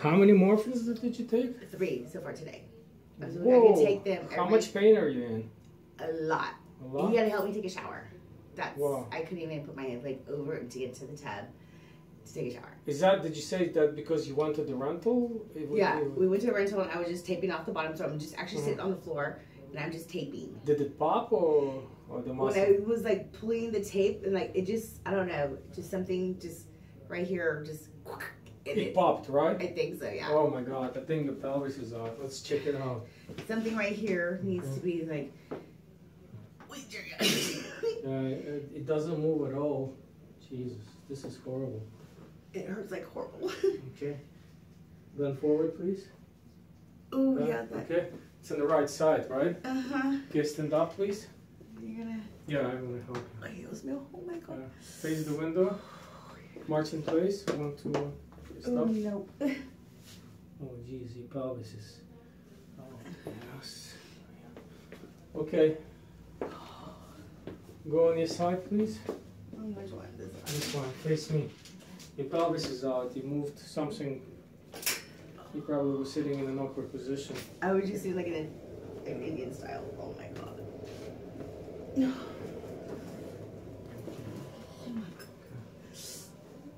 How many morphins did you take? 3 so far today. I was Whoa. I can take them. How much pain are you in? A lot. A lot? You gotta help me take a shower. That's. Wow. I couldn't even put my head like over to get to the tub to take a shower. Is that? Did you say that because you wanted the rental? Yeah, we went to a rental and I was just taping off the bottom, so I'm just actually sitting on the floor and I'm just taping. Did it pop or the muscle? When I was like pulling the tape and like it just, I don't know, just something just right here, just. It popped, right? I think so, yeah. Oh my God, I think the pelvis is off. Let's check it out. Something right here needs to be like. It doesn't move at all. Jesus, this is horrible. It hurts like horrible. Okay. Bend forward, please. Oh, yeah. That. Okay. It's on the right side, right? Uh-huh. Okay, stand up, please. You're gonna. Yeah, I'm gonna help you. My heels, no. Oh my God. Face the window. March in place. 1, 2, 1. Stop. Oh, no. Oh, geez, your pelvis is. Oh, yes. Okay. Go on your side, please. Which one? This one. This one. Face me. Your pelvis is out. You moved something. You probably were sitting in an awkward position. I was just doing like an Indian style. Oh my God. No.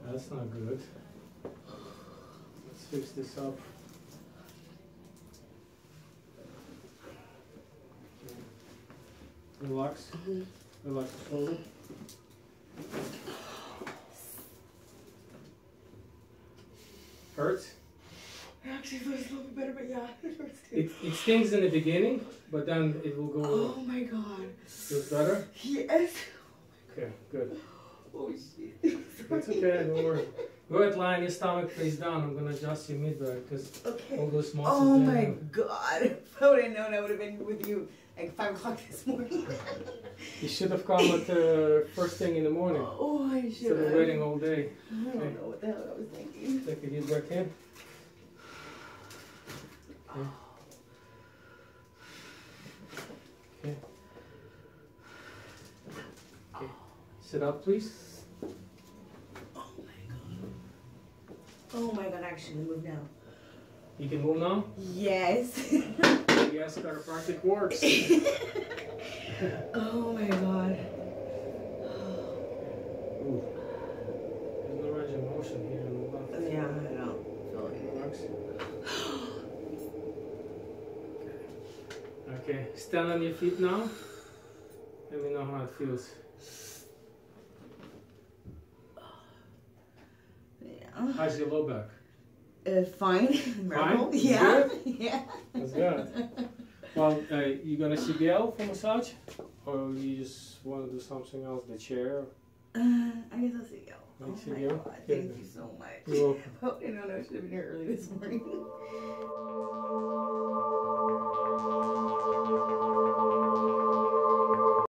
That's not good. Let's fix this up. Relax. Relax the shoulder. Hurts? It actually feels a little bit better, but yeah, it hurts too. It stings in the beginning, but then it will go. Oh my God. Feels better? Yes. Okay, good. Oh shit. It's okay, don't worry. Go ahead, lie on your stomach, face down. I'm gonna adjust your mid-back because all those muscles. Oh my God. If I would have known, I would have been with you like 5 o'clock this morning. You should have come at first thing in the morning. Oh, I should Instead of waiting all day. I don't know what the hell I was thinking. Take a deep breath in. Okay. Okay. Okay. Sit up, please. Oh my God, actually move now. You can move now? Yes. Yes, chiropractic works. Oh my God. Ooh. There's no range of motion here in the left. Yeah, I don't feel it. Relax. Okay, stand on your feet now. Let me know how it feels. Yeah. How's your low back? Fine. Fine? Yeah. Good? Yeah. That's good. Well, you gonna see Gail for massage? Or you just want to do something else? The chair? I guess I'll see you. Oh my God. Thank you so much. You're welcome. I don't know. I should have been here early this morning.